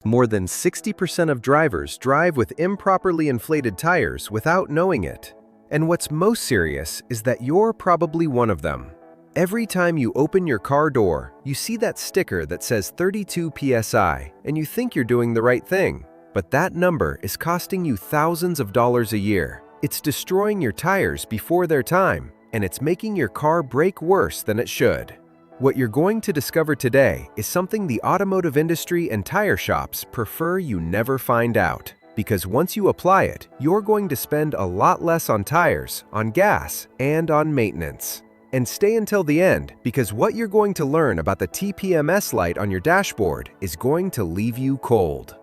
More than 60% of drivers drive with improperly inflated tires without knowing it. And what's most serious is that you're probably one of them. Every time you open your car door, you see that sticker that says 32 PSI, and you think you're doing the right thing. But that number is costing you thousands of dollars a year. It's destroying your tires before their time, and it's making your car brake worse than it should. What you're going to discover today is something the automotive industry and tire shops prefer you never find out. Because once you apply it, you're going to spend a lot less on tires, on gas, and on maintenance. And stay until the end, because what you're going to learn about the TPMS light on your dashboard is going to leave you cold.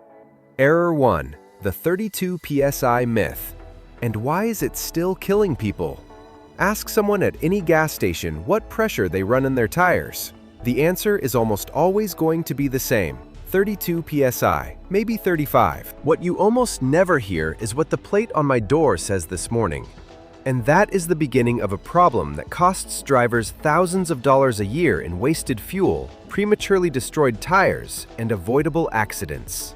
Error 1. The 32 PSI myth. And why is it still killing people? Ask someone at any gas station what pressure they run in their tires. The answer is almost always going to be the same, 32 PSI, maybe 35. What you almost never hear is what the plate on my door says this morning. And that is the beginning of a problem that costs drivers thousands of dollars a year in wasted fuel, prematurely destroyed tires, and avoidable accidents.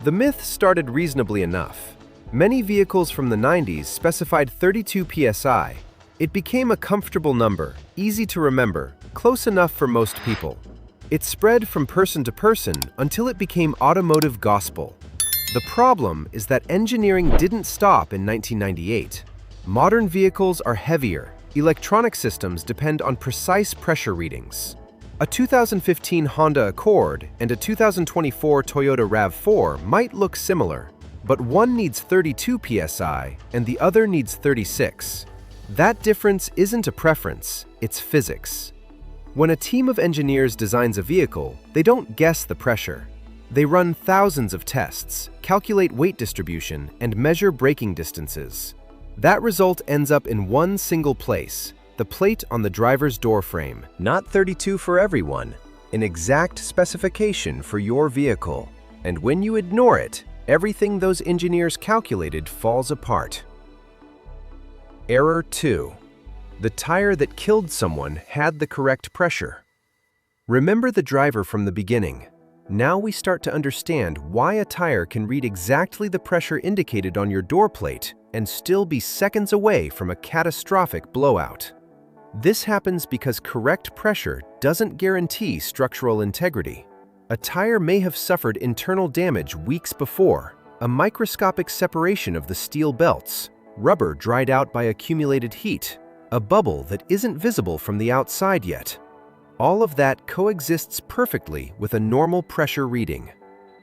The myth started reasonably enough. Many vehicles from the 90s specified 32 PSI. It became a comfortable number, easy to remember, close enough for most people. It spread from person to person until it became automotive gospel. The problem is that engineering didn't stop in 1998. Modern vehicles are heavier. Electronic systems depend on precise pressure readings. A 2015 Honda Accord and a 2024 Toyota RAV4 might look similar, but one needs 32 PSI and the other needs 36. That difference isn't a preference, it's physics. When a team of engineers designs a vehicle, they don't guess the pressure. They run thousands of tests, calculate weight distribution, and measure braking distances. That result ends up in one single place, the plate on the driver's door frame. Not 32 for everyone, an exact specification for your vehicle. And when you ignore it, everything those engineers calculated falls apart. Error 2. The tire that killed someone had the correct pressure. Remember the driver from the beginning. Now we start to understand why a tire can read exactly the pressure indicated on your door plate and still be seconds away from a catastrophic blowout. This happens because correct pressure doesn't guarantee structural integrity. A tire may have suffered internal damage weeks before, a microscopic separation of the steel belts, rubber dried out by accumulated heat, a bubble that isn't visible from the outside yet. All of that coexists perfectly with a normal pressure reading.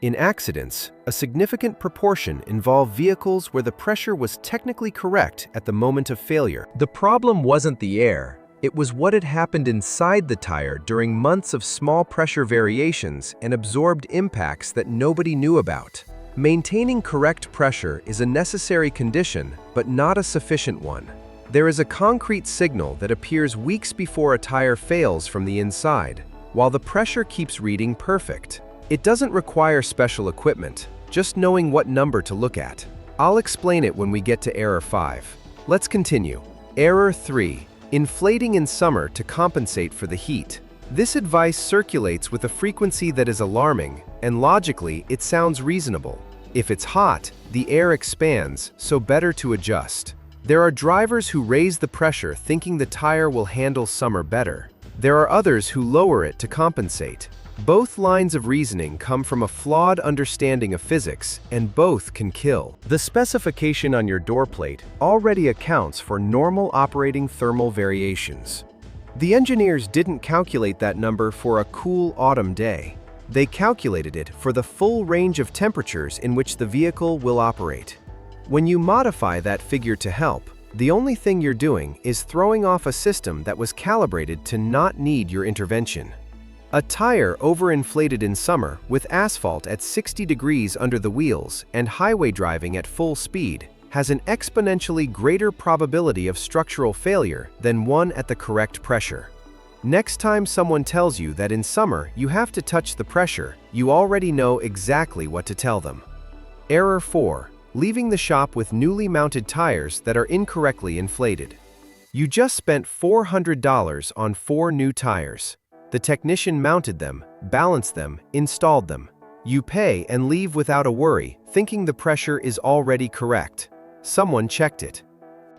In accidents, a significant proportion involve vehicles where the pressure was technically correct at the moment of failure. The problem wasn't the air, it was what had happened inside the tire during months of small pressure variations and absorbed impacts that nobody knew about. Maintaining correct pressure is a necessary condition, but not a sufficient one. There is a concrete signal that appears weeks before a tire fails from the inside, while the pressure keeps reading perfect. It doesn't require special equipment, just knowing what number to look at. I'll explain it when we get to Error 5. Let's continue. Error 3. Inflating in summer to compensate for the heat. This advice circulates with a frequency that is alarming, and logically, it sounds reasonable. If it's hot, the air expands, so better to adjust. There are drivers who raise the pressure thinking the tire will handle summer better. There are others who lower it to compensate. Both lines of reasoning come from a flawed understanding of physics, and both can kill. The specification on your door plate already accounts for normal operating thermal variations. The engineers didn't calculate that number for a cool autumn day. They calculated it for the full range of temperatures in which the vehicle will operate. When you modify that figure to help, the only thing you're doing is throwing off a system that was calibrated to not need your intervention. A tire overinflated in summer with asphalt at 60 degrees under the wheels and highway driving at full speed has an exponentially greater probability of structural failure than one at the correct pressure. Next time someone tells you that in summer you have to touch the pressure, you already know exactly what to tell them. Error 4. Leaving the shop with newly mounted tires that are incorrectly inflated. You just spent $400 on 4 new tires. The technician mounted them, balanced them, installed them. You pay and leave without a worry, thinking the pressure is already correct. Someone checked it.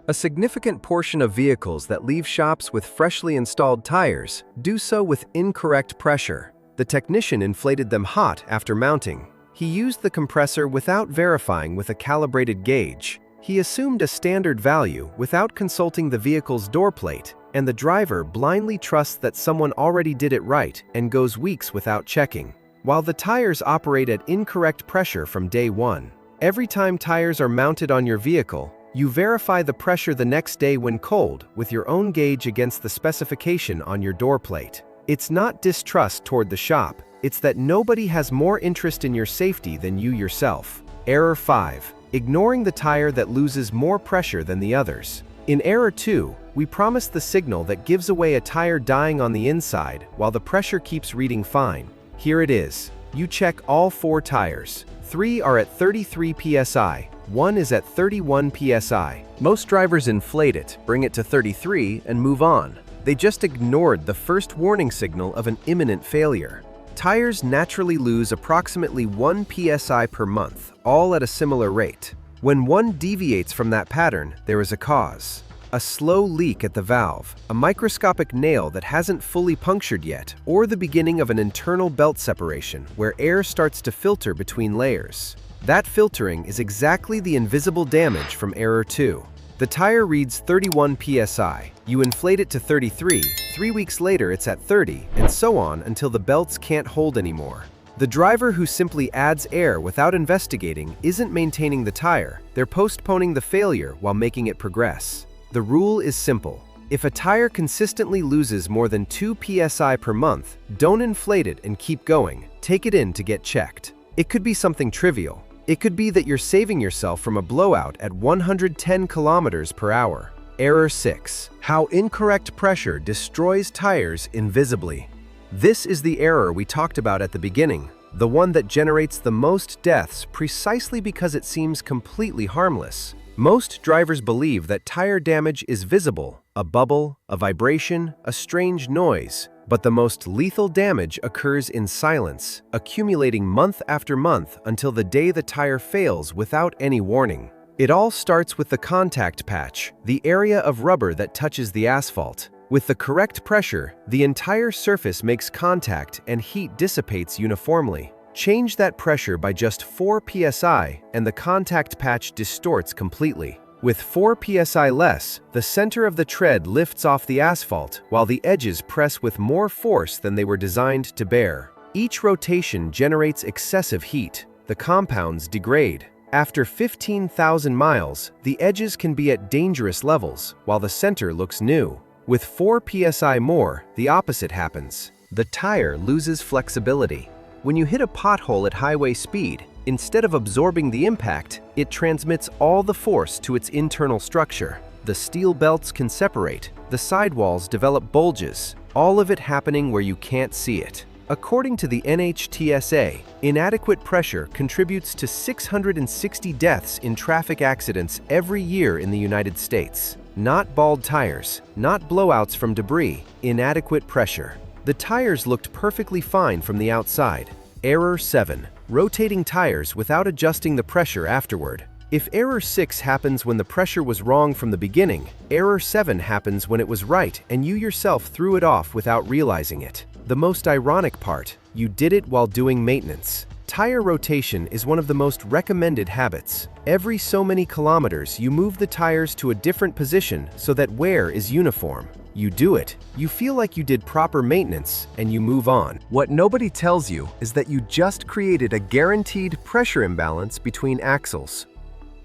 A significant portion of vehicles that leave shops with freshly installed tires do so with incorrect pressure. The technician inflated them hot after mounting. He used the compressor without verifying with a calibrated gauge. He assumed a standard value without consulting the vehicle's door plate, and the driver blindly trusts that someone already did it right and goes weeks without checking. While the tires operate at incorrect pressure from day one, every time tires are mounted on your vehicle, you verify the pressure the next day when cold with your own gauge against the specification on your door plate. It's not distrust toward the shop, it's that nobody has more interest in your safety than you yourself. Error 5. Ignoring the tire that loses more pressure than the others. In Error 2, we promise the signal that gives away a tire dying on the inside while the pressure keeps reading fine. Here it is. You check all 4 tires. 3 are at 33 PSI, 1 is at 31 PSI. Most drivers inflate it, bring it to 33, and move on. They just ignored the first warning signal of an imminent failure. Tires naturally lose approximately 1 PSI per month, all at a similar rate. When one deviates from that pattern, there is a cause. A slow leak at the valve, a microscopic nail that hasn't fully punctured yet, or the beginning of an internal belt separation where air starts to filter between layers. That filtering is exactly the invisible damage from Error 2. The tire reads 31 PSI. You inflate it to 33, 3 weeks later it's at 30, and so on until the belts can't hold anymore. The driver who simply adds air without investigating isn't maintaining the tire, they're postponing the failure while making it progress. The rule is simple. If a tire consistently loses more than 2 PSI per month, don't inflate it and keep going. Take it in to get checked. It could be something trivial. It could be that you're saving yourself from a blowout at 110 kilometers per hour. Error 6. How incorrect pressure destroys tires invisibly. This is the error we talked about at the beginning, the one that generates the most deaths precisely because it seems completely harmless. Most drivers believe that tire damage is visible, a bubble, a vibration, a strange noise, but the most lethal damage occurs in silence, accumulating month after month until the day the tire fails without any warning. It all starts with the contact patch, the area of rubber that touches the asphalt. With the correct pressure, the entire surface makes contact and heat dissipates uniformly. Change that pressure by just 4 PSI and the contact patch distorts completely. With 4 PSI less, the center of the tread lifts off the asphalt while the edges press with more force than they were designed to bear. Each rotation generates excessive heat. The compounds degrade. After 15,000 miles, the edges can be at dangerous levels while the center looks new. With 4 PSI more, the opposite happens. The tire loses flexibility. When you hit a pothole at highway speed, instead of absorbing the impact, it transmits all the force to its internal structure. The steel belts can separate, the sidewalls develop bulges, all of it happening where you can't see it. According to the NHTSA, inadequate pressure contributes to 660 deaths in traffic accidents every year in the United States. Not bald tires, not blowouts from debris, inadequate pressure. The tires looked perfectly fine from the outside. Error 7. Rotating tires without adjusting the pressure afterward. If Error 6 happens when the pressure was wrong from the beginning, Error 7 happens when it was right and you yourself threw it off without realizing it. The most ironic part, you did it while doing maintenance. Tire rotation is one of the most recommended habits. Every so many kilometers, you move the tires to a different position so that wear is uniform. You do it, you feel like you did proper maintenance, and you move on. What nobody tells you is that you just created a guaranteed pressure imbalance between axles.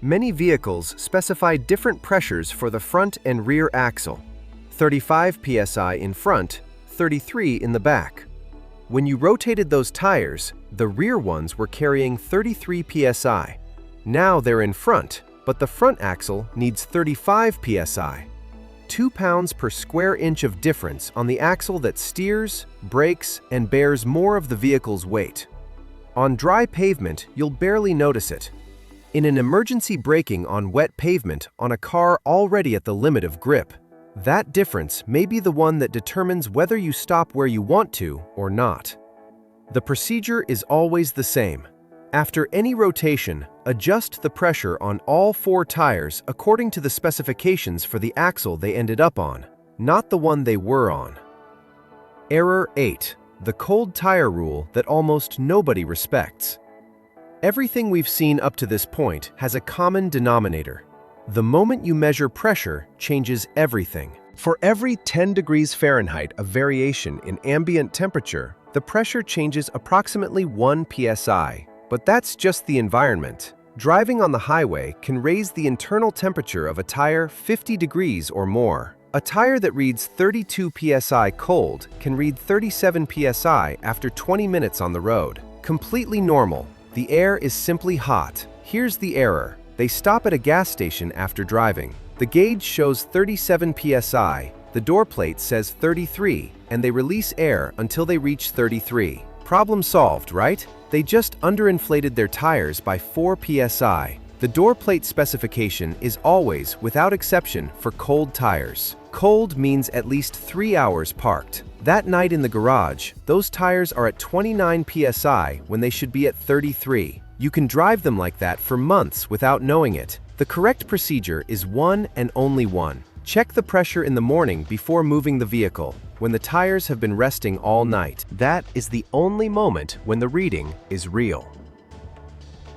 Many vehicles specify different pressures for the front and rear axle. 35 PSI in front, 33 in the back. When you rotated those tires, the rear ones were carrying 33 PSI. Now they're in front, but the front axle needs 35 PSI. 2 pounds per square inch of difference on the axle that steers, brakes, and bears more of the vehicle's weight. On dry pavement, you'll barely notice it. In an emergency braking on wet pavement on a car already at the limit of grip, that difference may be the one that determines whether you stop where you want to or not. The procedure is always the same. After any rotation, adjust the pressure on all 4 tires according to the specifications for the axle they ended up on, not the one they were on. Error 8. The cold tire rule that almost nobody respects. Everything we've seen up to this point has a common denominator. The moment you measure pressure changes everything. For every 10 degrees Fahrenheit of variation in ambient temperature, the pressure changes approximately 1 PSI. But that's just the environment. Driving on the highway can raise the internal temperature of a tire 50 degrees or more. A tire that reads 32 PSI cold can read 37 PSI after 20 minutes on the road. Completely normal. The air is simply hot. Here's the error. They stop at a gas station after driving. The gauge shows 37 PSI, the door plate says 33, and they release air until they reach 33. Problem solved, right? They just underinflated their tires by 4 PSI. The door plate specification is always, without exception, for cold tires. Cold means at least 3 hours parked. That night in the garage, those tires are at 29 PSI when they should be at 33. You can drive them like that for months without knowing it. The correct procedure is one and only one. Check the pressure in the morning before moving the vehicle, when the tires have been resting all night. That is the only moment when the reading is real.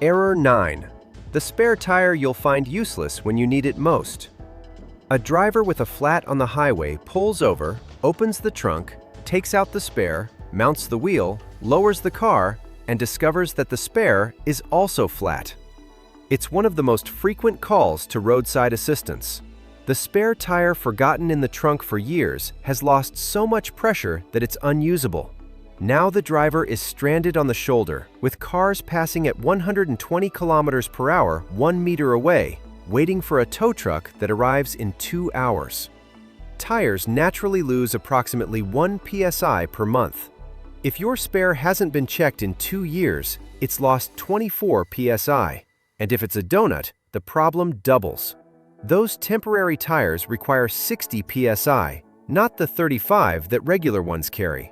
Error 9. The spare tire you'll find useless when you need it most. A driver with a flat on the highway pulls over, opens the trunk, takes out the spare, mounts the wheel, lowers the car, and discovers that the spare is also flat. It's one of the most frequent calls to roadside assistance. The spare tire forgotten in the trunk for years has lost so much pressure that it's unusable. Now the driver is stranded on the shoulder, with cars passing at 120 kilometers per hour 1 meter away, waiting for a tow truck that arrives in 2 hours. Tires naturally lose approximately 1 PSI per month. If your spare hasn't been checked in 2 years, it's lost 24 PSI. And if it's a donut, the problem doubles. Those temporary tires require 60 PSI, not the 35 that regular ones carry.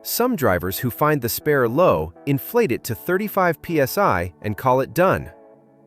Some drivers who find the spare low inflate it to 35 PSI and call it done.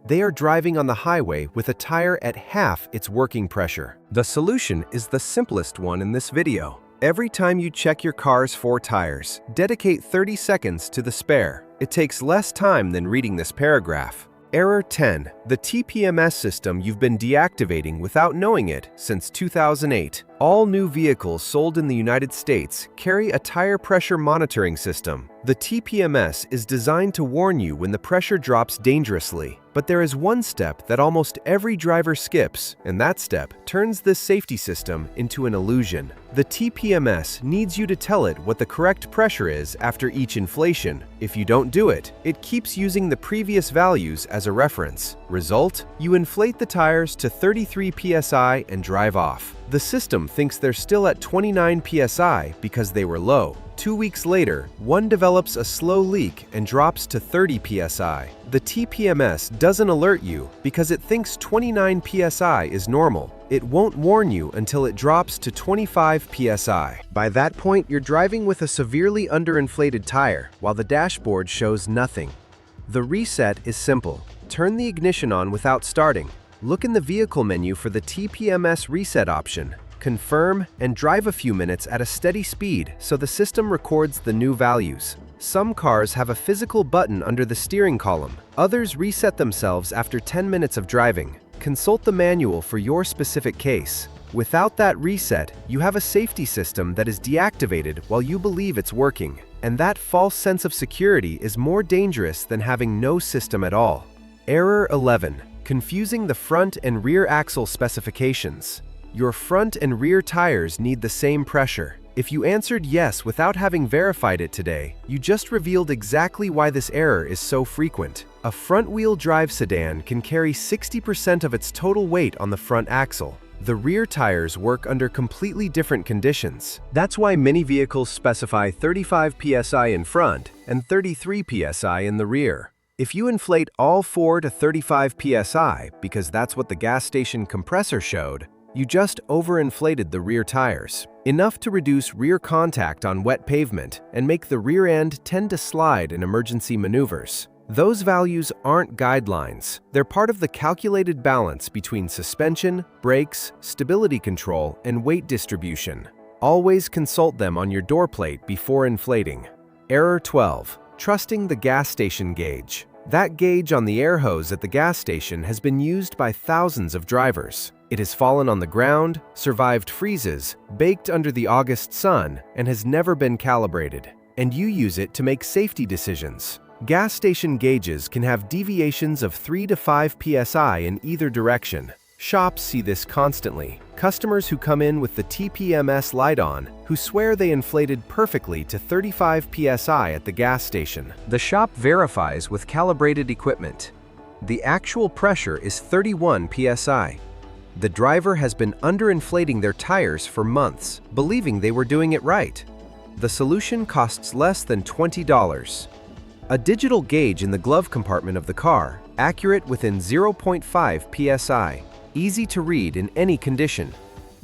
They are driving on the highway with a tire at half its working pressure. The solution is the simplest one in this video. Every time you check your car's 4 tires, dedicate 30 seconds to the spare. It takes less time than reading this paragraph. Error 10. The TPMS system you've been deactivating without knowing it since 2008. All new vehicles sold in the United States carry a tire pressure monitoring system. The TPMS is designed to warn you when the pressure drops dangerously. But there is one step that almost every driver skips, and that step turns this safety system into an illusion. The TPMS needs you to tell it what the correct pressure is after each inflation. If you don't do it, it keeps using the previous values as a reference. Result? You inflate the tires to 33 PSI and drive off. The system thinks they're still at 29 PSI because they were low. 2 weeks later, one develops a slow leak and drops to 30 PSI. The TPMS doesn't alert you because it thinks 29 PSI is normal. It won't warn you until it drops to 25 PSI. By that point, you're driving with a severely underinflated tire, while the dashboard shows nothing. The reset is simple. Turn the ignition on without starting. Look in the vehicle menu for the TPMS reset option. Confirm and drive a few minutes at a steady speed so the system records the new values. Some cars have a physical button under the steering column. Others reset themselves after 10 minutes of driving. Consult the manual for your specific case. Without that reset, you have a safety system that is deactivated while you believe it's working. And that false sense of security is more dangerous than having no system at all. Error 11. Confusing the front and rear axle specifications. Your front and rear tires need the same pressure. If you answered yes without having verified it today, you just revealed exactly why this error is so frequent. A front-wheel drive sedan can carry 60% of its total weight on the front axle. The rear tires work under completely different conditions. That's why many vehicles specify 35 PSI in front and 33 PSI in the rear. If you inflate all 4 to 35 PSI because that's what the gas station compressor showed, you just overinflated the rear tires. enough to reduce rear contact on wet pavement and make the rear end tend to slide in emergency maneuvers. Those values aren't guidelines. They're part of the calculated balance between suspension, brakes, stability control, and weight distribution. Always consult them on your door plate before inflating. Error 12. Trusting the gas station gauge. That gauge on the air hose at the gas station has been used by thousands of drivers. It has fallen on the ground, survived freezes, baked under the August sun, and has never been calibrated. And you use it to make safety decisions. Gas station gauges can have deviations of 3 to 5 PSI in either direction. Shops see this constantly. Customers who come in with the TPMS light on, who swear they inflated perfectly to 35 PSI at the gas station. The shop verifies with calibrated equipment. The actual pressure is 31 PSI. The driver has been underinflating their tires for months, believing they were doing it right. The solution costs less than $20. A digital gauge in the glove compartment of the car, accurate within 0.5 PSI. Easy to read in any condition.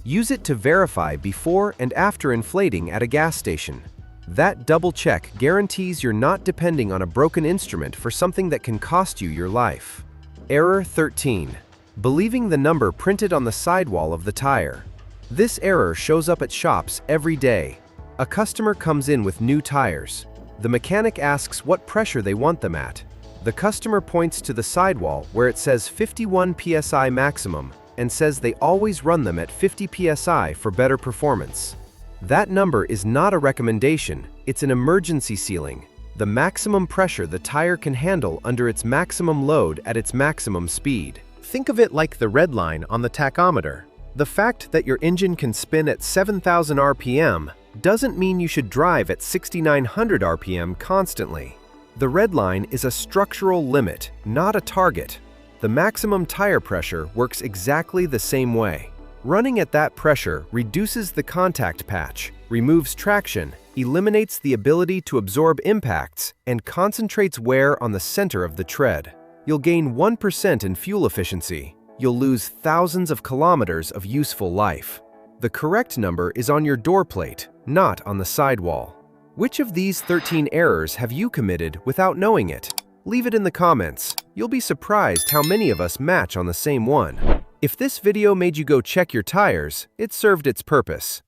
Use it to verify before and after inflating at a gas station. That double check guarantees you're not depending on a broken instrument for something that can cost you your life. Error 13. Believing the number printed on the sidewall of the tire. This error shows up at shops every day. A customer comes in with new tires. The mechanic asks what pressure they want them at. The customer points to the sidewall where it says 51 PSI maximum and says they always run them at 50 PSI for better performance. That number is not a recommendation, it's an emergency ceiling, the maximum pressure the tire can handle under its maximum load at its maximum speed. Think of it like the red line on the tachometer. The fact that your engine can spin at 7,000 RPM doesn't mean you should drive at 6,900 RPM constantly. The red line is a structural limit, not a target. The maximum tire pressure works exactly the same way. Running at that pressure reduces the contact patch, removes traction, eliminates the ability to absorb impacts, and concentrates wear on the center of the tread. You'll gain 1% in fuel efficiency. You'll lose thousands of kilometers of useful life. The correct number is on your door plate, not on the sidewall. Which of these 13 errors have you committed without knowing it? Leave it in the comments. You'll be surprised how many of us match on the same one. If this video made you go check your tires, it served its purpose.